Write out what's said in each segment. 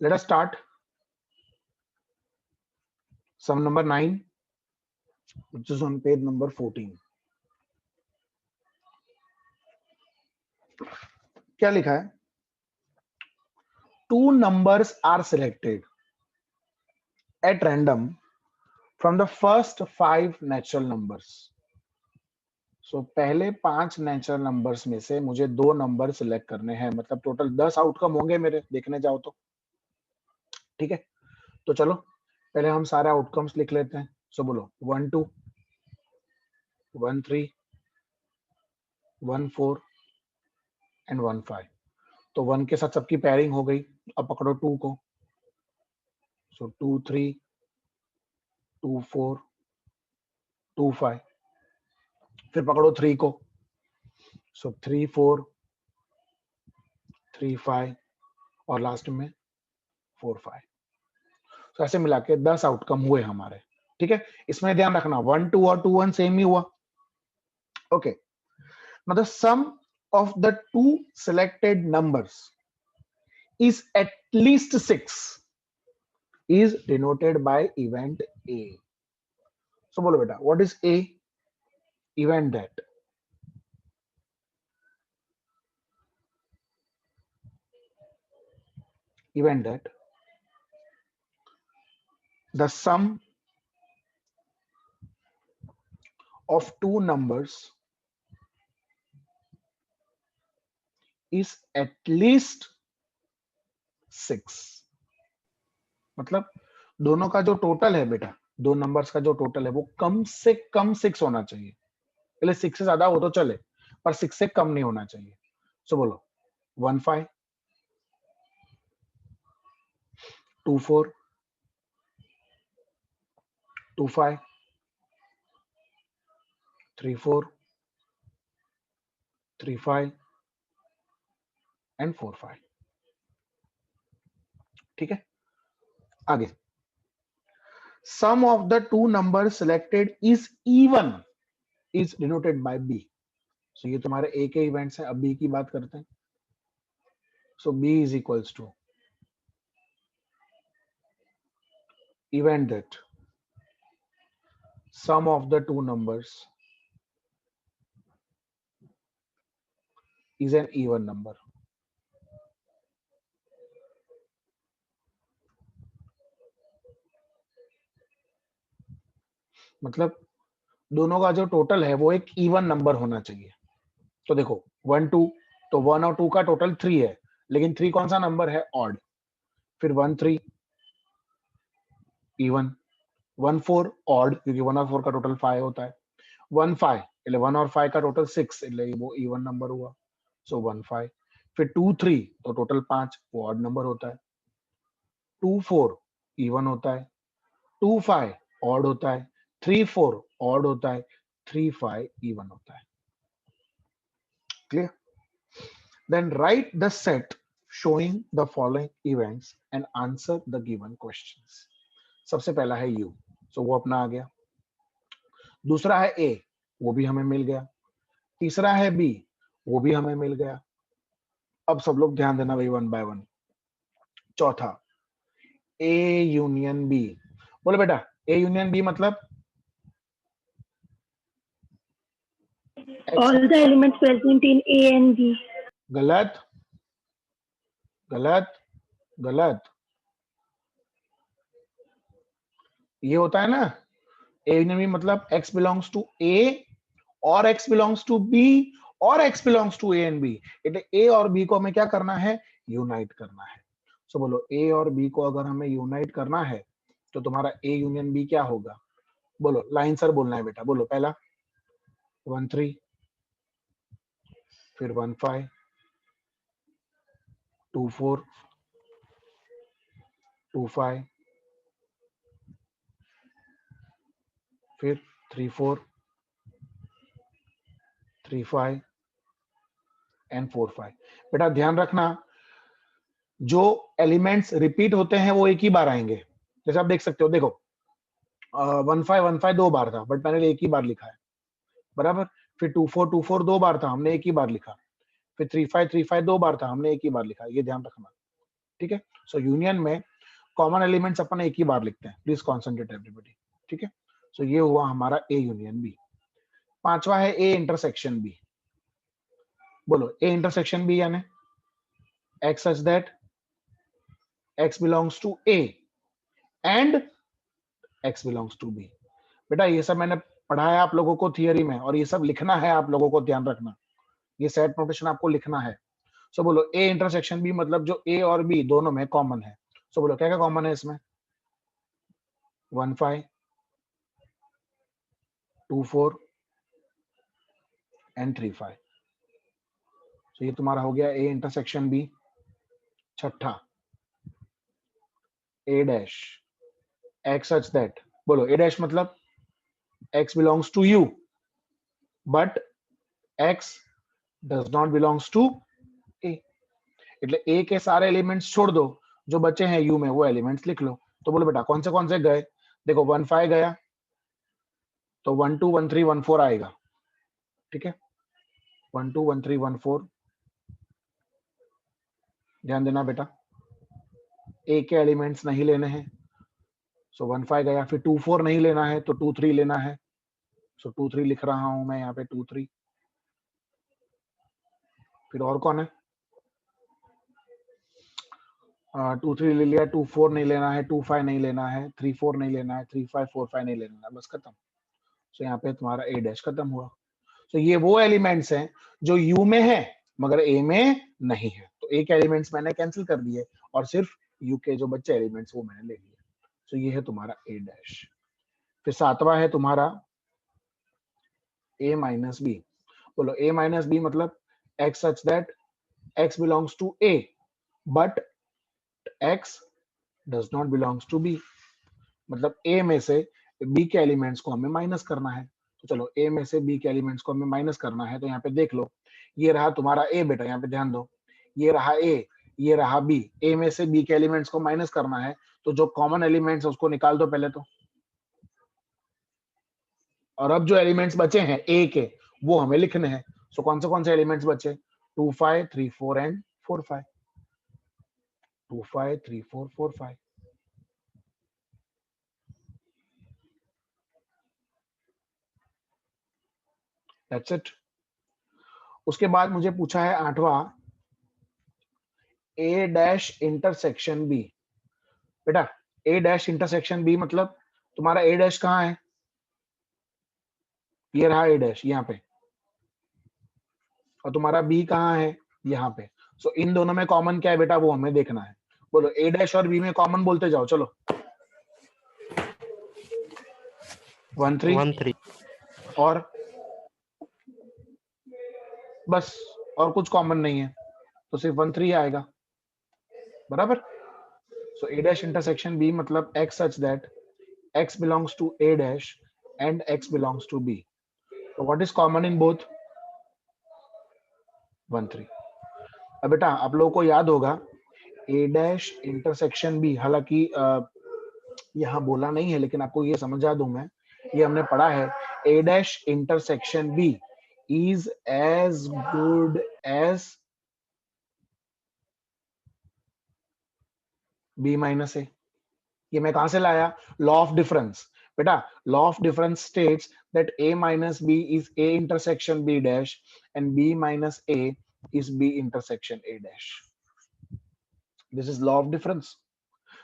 Let us start. Sum number 9, which is on page number 14. क्या लिखा है? Two numbers are selected at random from the first 5 natural numbers. So पहले 5 natural numbers में से मुझे 2 number select करने हैं, मतलब टोटल 10 आउटकम होंगे मेरे देखने जाओ तो, ठीक है। तो चलो पहले हम सारे आउटकम्स लिख लेते हैं। सो बोलो 1 2 1 3 1 4 एंड 1 5। तो 1 के साथ सबकी पेयरिंग हो गई। अब पकड़ो 2 को। सो 2 3 2 4 2 5। फिर पकड़ो 3 को। सो 3 4 3 5 और लास्ट में 4 5। तो ऐसे मिला के 10 आउटकम हुए हमारे, ठीक है। इसमें ध्यान रखना 1 2 और 2 1 सेम ही हुआ। Okay, now the sum of the two selected numbers is at least 6 is denoted by event A. So बोलो बेटा, what is A? Event that. Event that the sum of two numbers is at least 6. मतलब दोनों का जो total है बेटा, दो numbers का जो टोटल है वो कम से कम 6 होना चाहिए। पहले 6 से ज्यादा हो तो चले, पर 6 से कम नहीं होना चाहिए। सो बोलो 1 5 2 4 2 5 3 4 3 5 एंड 4 5। ठीक है, आगे sum of the two number selected is even is denoted by B. So ये तुम्हारे ए के इवेंट्स हैं। अब बी की बात करते हैं। So B is equals to event that sum of the two numbers is an even number. मतलब दोनों का जो टोटल है वो एक इवन नंबर होना चाहिए। तो देखो 1 2, तो 1 और 2 का टोटल 3 है, लेकिन 3 कौन सा नंबर है? ऑड। फिर 1 3 इवन, 1 4 ऑड, क्योंकि 1 और 4 का टोटल 5 होता है। 1 5 એટલે 1 और 5 का टोटल 6, એટલે वो इवन नंबर हुआ। सो 1 5। फिर 2 3 तो टोटल 5, वो ऑड नंबर होता है। 2 4 इवन होता है, 2 5 ऑड होता है, 3 4 ऑड होता है, 3 5 इवन होता है। Clear? Then write the set showing the following events and answer the given questions. सबसे पहला है U, सो वो अपना आ गया। दूसरा है A, वो भी हमें मिल गया। तीसरा है B, वो भी हमें मिल गया। अब सब लोग ध्यान देना भाई, 1 बाय 1। चौथा A यूनियन B। बोलो बेटा A यूनियन B मतलब all the elements present in A and B. गलत गलत गलत। ये होता है ना A यूनियन B मतलब X belongs to A और X belongs to B और X belongs to A and B। એટલે A और B को हमें क्या करना है? यूनाइट करना है। सो बोलो A और B को अगर हमें यूनाइट करना है तो तुम्हारा A यूनियन B क्या होगा? बोलो, लाइन सर बोलना है बेटा। बोलो पहला 1 3, फिर 1 5 2 4 2 5, फिर 3 4 3 5 एंड 4 5। बेटा ध्यान रखना, जो एलिमेंट्स रिपीट होते हैं वो एक ही बार आएंगे। जैसे आप देख सकते हो, देखो 1 5 1 5 2 बार था, बट मैंने एक ही बार लिखा है, बराबर। फिर 2 4 2 बार था, हमने एक ही बार लिखा। फिर 3 5 3 5 2 बार था, हमने एक ही बार लिखा। ये ध्यान रखना। ठीक है। सो यूनियन में कॉमन एलिमेंट्स अपन एक ही बार लिखते हैं, प्लीज कॉन्सेंट्रेट एवरीबॉडी, ठीक है। सो ये हुआ हमारा ए यूनियन बी। पांचवा है ए इंटरसेक्शन बी। बोलो ए इंटरसेक्शन बी यानी x such that x belongs to a and x belongs to b। बेटा ये सब मैंने पढ़ाया आप लोगों को थियरी में, और ये सब लिखना है आप लोगों को, ध्यान रखना, ये सेट नोटेशन आपको लिखना है। सो बोलो ए इंटरसेक्शन बी मतलब जो ए और बी दोनों में कॉमन है। सो बोलो क्या क्या कॉमन है इसमें, 1 5 2 4 एंड 3 5। तो ये तुम्हारा हो गया ए इंटरसेक्शन बी। छठा A dash X such that, बोलो ए डैश मतलब x belongs to you but x does not belongs to a। એટલે a के सारे एलिमेंट्स छोड़ दो, जो बचे हैं u में वो एलिमेंट्स लिख लो। तो बोलो बेटा कौन से गए, देखो 1 5 गया तो 1 2 1 3 1 4 आएगा, ठीक है। 1 2 1 3 1 4, ध्यान देना बेटा a के एलिमेंट्स नहीं लेने हैं। सो 1 5 गया, फिर 2 4 नहीं लेना है तो 2 3 लेना है। सो 2 3 लिख रहा हूं मैं यहाँ पे 2 3। फिर और कौन है, 2 3 ले लिया, 2 4 नहीं लेना है, 2 5 नहीं लेना है, 3 4 नहीं लेना है, 3 5 4 5 नहीं लेना है, बस खत्म। सो यहाँ पे तुम्हारा ए डैश खत्म हुआ। तो ये वो एलिमेंट्स हैं जो यू में है मगर ए में नहीं है, तो ए के एलिमेंट्स मैंने कैंसिल कर दिए और सिर्फ यू के जो बच्चे एलिमेंट्स वो मैंने ले लिए। तो ये है तुम्हारा ए डैश। फिर सातवां है तुम्हारा a माइनस बी। बोलो a माइनस बी मतलब x such that x belongs to a but x does not belongs to b। मतलब a में से b के एलिमेंट्स को हमें माइनस करना है। तो चलो a में से b के एलिमेंट्स को हमें माइनस करना है, तो यहाँ पे देख लो, ये रहा तुम्हारा a बेटा, यहाँ पे ध्यान दो, ये रहा a, ये रहा b। a में से b के एलिमेंट्स को माइनस करना है, तो जो कॉमन एलिमेंट्स है उसको निकाल दो पहले तो, और अब जो एलिमेंट्स बचे हैं a के वो हमें लिखने हैं। सो कौन से एलिमेंट्स बचे, 2 5 3 4 एंड 4 5, 2 5 3 4 4 5। That's it. उसके बाद मुझे पूछा है आठवां ए डैश इंटरसेक्शन बी। बेटा ए डैश इंटरसेक्शन बी मतलब तुम्हारा ए डैश कहाँ है, ये रहा ए डैश यहाँ पे, और तुम्हारा बी कहाँ है, यहाँ पे। सो इन दोनों में कॉमन क्या है बेटा वो हमें देखना है। बोलो ए डैश और बी में कॉमन बोलते जाओ, चलो 1 3 और बस, और कुछ कॉमन नहीं है तो सिर्फ 1 3 आएगा, बराबर। सो ए डैश इंटरसेक्शन बी मतलब x such that x belongs to a dash and x belongs to b। So what is common in both, 1 3। अब बेटा आप लोगों को याद होगा a डैश इंटरसेक्शन b, हालांकि यहाँ बोला नहीं है लेकिन आपको ये समझा दूं मैं, ये हमने पढ़ा है, a dash intersection b is as good as b minus a। ये मैं कहां से लाया, लॉ ऑफ डिफरेंस। बेटा law of difference states that a minus b is a intersection b dash and b minus a is b intersection a dash। this is law of difference।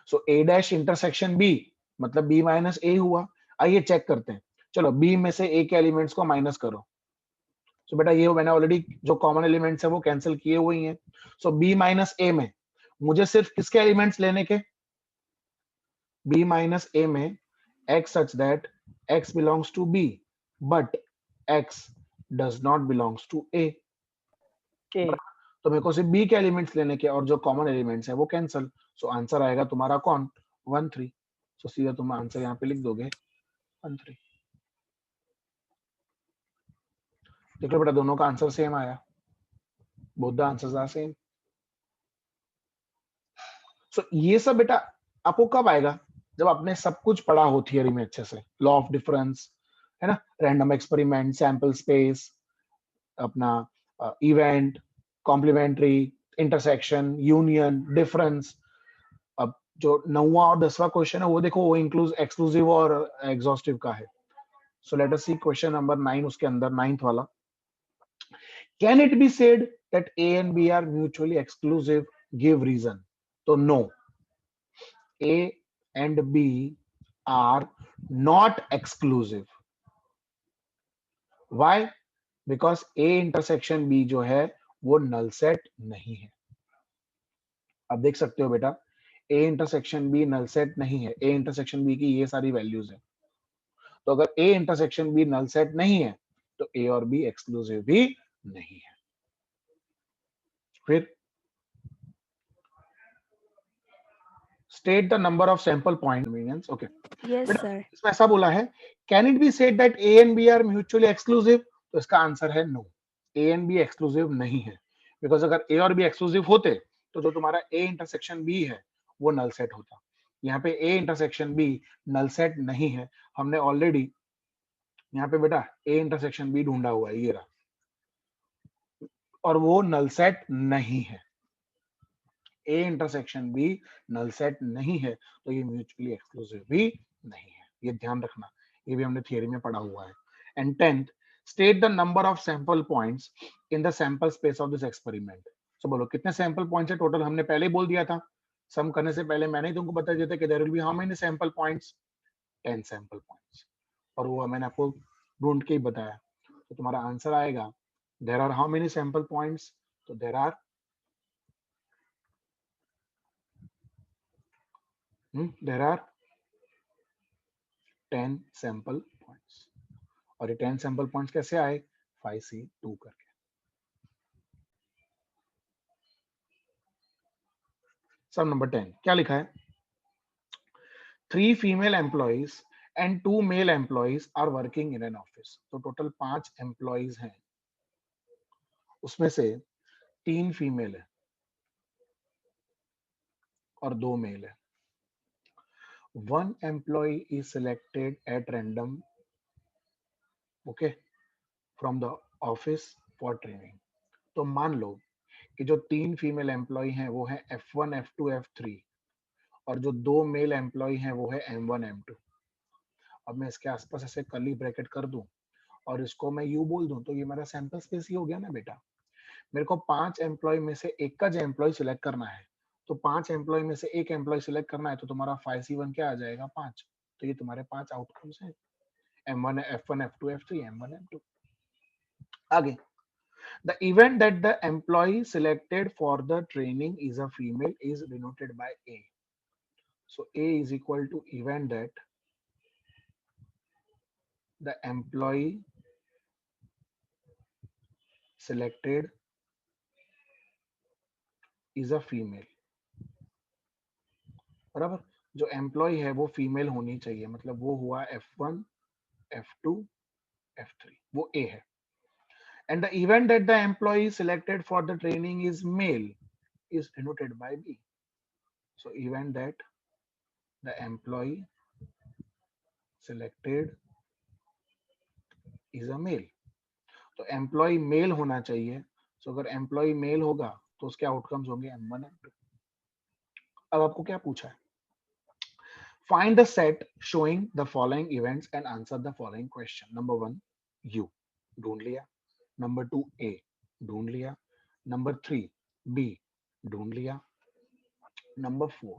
so a dash intersection b मतलब b minus a हुआ। आइए check करते हैं, चलो b में से a के elements को माइनस करो। सो बेटा ये मैंने ऑलरेडी जो कॉमन एलिमेंट्स है वो कैंसिल किए हुए हैं। सो b माइनस a में मुझे सिर्फ किसके एलिमेंट्स लेने के, b minus a में x such that x belongs to b but x does not belongs to a। तो मेरे को सिर्फ b के एलिमेंट्स लेने के और जो कॉमन एलिमेंट्स है वो कैंसिल। सो आंसर आएगा तुम्हारा कौन, 1 3। सो सीधा तुम आंसर यहाँ पे लिख दोगे 1 3। देख लो बेटा दोनों का आंसर सेम आया, both the answers are same. So ये सब बेटा आपको कब आएगा, जब आपने सब कुछ पढ़ा हो थियरी में अच्छे से, लॉ ऑफ डिफरेंस है ना, रैंडम एक्सपेरिमेंट, सैंपल स्पेस, अपना event, complementary, intersection, union, difference, अब जो 9वां और 10वां क्वेश्चन है वो देखो, वो इंक्लूड एक्सक्लूसिव और एग्जॉस्टिव का है. So let us see question number 9. उसके अंदर 9th वाला, can it be said that A and B are mutually exclusive, give reason. तो no, A and B are not exclusive. Why? Because A intersection B जो है वो नल set नहीं है. अब देख सकते हो बेटा, A intersection B null set नहीं है. ए इंटरसेक्शन बी की ये सारी वैल्यूज है. तो अगर A intersection B null set नहीं है तो ए और बी एक्सक्लूसिव भी नहीं है. फिर state the number of sample point convenience. Okay Yes, बेटा, sir. इसमें ऐसा बोला है, can it be said that A and B are mutually exclusive. तो इसका आंसर है no, A and B exclusive नहीं है. बिकॉज अगर ए और बी एक्सक्लूसिव होते तो जो तुम्हारा ए इंटरसेक्शन बी है वो नल सेट होता. यहाँ पे A intersection B null set नहीं है. हमने ऑलरेडी यहाँ पे बेटा ए इंटरसेक्शन बी ढूंढा हुआ है, ये रहा, और वो नल सेट नहीं है. A intersection B null set नहीं है तो ये म्यूचुअली एक्सक्लूसिव भी नहीं है. ये ध्यान रखना, ये भी हमने थियरी में पढ़ा हुआ है. And 10th, state the number of sample points in the sample space of this experiment. तो बोलो कितने सैंपल पॉइंट्स है टोटल. हमने पहले ही बोल दिया था, सम करने से पहले मैंने ही तुमको बता दिया था कि there will be how many sample points, 10 sample points. और वो मैंने आपको ढूंढ के ही बताया. तो तुम्हारा आंसर आएगा, there are how many sample points. तो there are there are 10 sample points. और ये 10 सैंपल पॉइंट्स कैसे आए, 5C2 करके. सम नंबर 10 क्या लिखा है, 3 female employees and 2 male employees are working in an office. तो टोटल 5 एम्प्लॉइज हैं, उसमें से 3 फीमेल है और 2 मेल है. One employee is selected at random, okay, from the office for training. तो मान लो कि जो 3 फीमेल एम्प्लॉय हैं वो है F1, F2, F3, और जो 2 मेल एम्प्लॉय हैं वो है M1, M2. अब मैं इसके आसपास ऐसे कर्ली ब्रैकेट कर दूं और इसको मैं यू बोल दूं तो ये मेरा सैंपल स्पेस ही हो गया ना बेटा. मेरे को 5 एम्प्लॉय में से एक का जो एम्प्लॉय सिलेक्ट करना है, तो 5 एम्प्लॉय में से एक एम्प्लॉय सिलेक्ट करना है, तो तुम्हारा 5C1 क्या आ जाएगा, 5. तो ये तुम्हारे 5 आउटकम्स हैं, M1, F1, F2, F3, M1, M2. आगे, the event that the employee selected for the training is a female is denoted by A. So A is equal to event that the employee selected is a female. बराबर, जो employ है वो female होनी चाहिए, मतलब वो हुआ F1, F2, F3, वो A है. And the event that the employee selected for the training is male is denoted by B. So event that the employee selected is a male. तो एम्प्लॉय मेल होना चाहिए. सो अगर employ mail होगा तो उसके outcomes होंगे M1, M2. अब आपको क्या पूछा है, find the set showing the following events and answer the following question. Number 1 U ढूंढ लिया, नंबर 2 A ढूंढ लिया, नंबर 3 B ढूंढ लिया, नंबर 4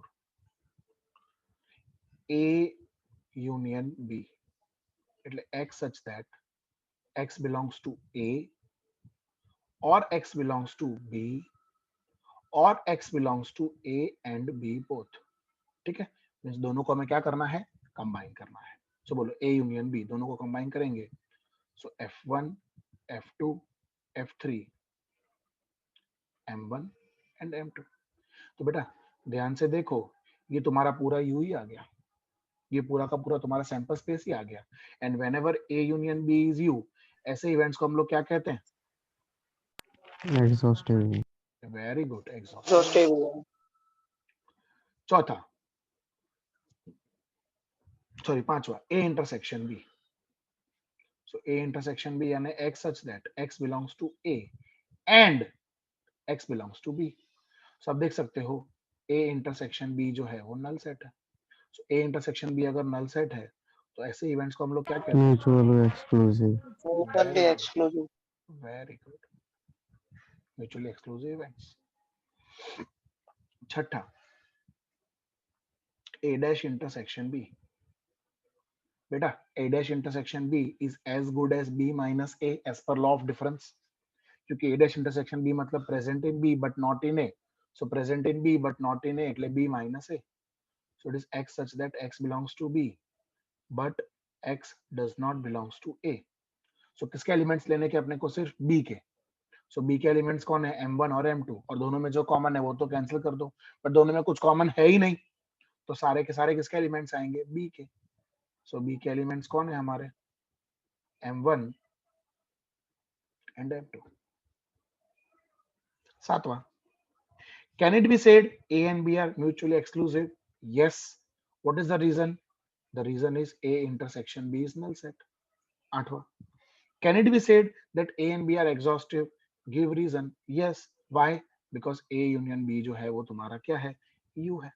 A union B, એટલે X such that X belongs to A or X belongs to B और X belongs to A and B both. ठीक है, मींस दोनों को हमें क्या करना है, कंबाइन करना है. सो बोलो A यूनियन B, दोनों को कंबाइन करेंगे. सो F1, F2, F3, M1 and M2. तो बेटा ध्यान से देखो, ये तुम्हारा पूरा U ही आ गया, ये पूरा का पूरा तुम्हारा सैंपल स्पेस ही आ गया. And whenever A union B is U, ऐसे इवेंट्स को हम लोग क्या कहते हैं, एग्जॉस्टिव. Very good, exhaustive. चौथा, सॉरी पांचवा, A intersection B. So A intersection B यानी X such that X belongs to A and X belongs to B. So आप देख सकते हो ए इंटरसेक्शन बी जो है वो नल सेट है। सो ए इंटरसेक्शन बी अगर नल सेट है तो ऐसे इवेंट्स को हम लोग क्या कहते हैं? Mutually exclusive. Mutually exclusive. Very good, mutually exclusive events. छठा, ए डैश इंटरसेक्शन बी। बेटा A dash intersection B is as good as B minus A as per law of difference, क्योंकि ए डैश इंटरसेक्शन बी मतलब present in B but not in A, so present in B but not in A એટલે b minus a, so it is x such that x belongs to b but x does not belongs to a। so किसके elements लेने के अपने को? सिर्फ b के। so b के elements कौन है? m1 और m2, और दोनों में जो कॉमन है वो तो कैंसिल कर दो, पर दोनों में कुछ कॉमन है ही नहीं, तो सारे के सारे किसके एलिमेंट्स आएंगे? b के। so b के एलिमेंट्स कौन है हमारे? m1 and m2। सातवां, can it be said a and b are mutually exclusive? Yes। what is the reason? The reason is a intersection b is null set। आठवां, can it be said that a and b are exhaustive? Give reason। Yes। why? because a union b जो है वो तुम्हारा क्या है? U है।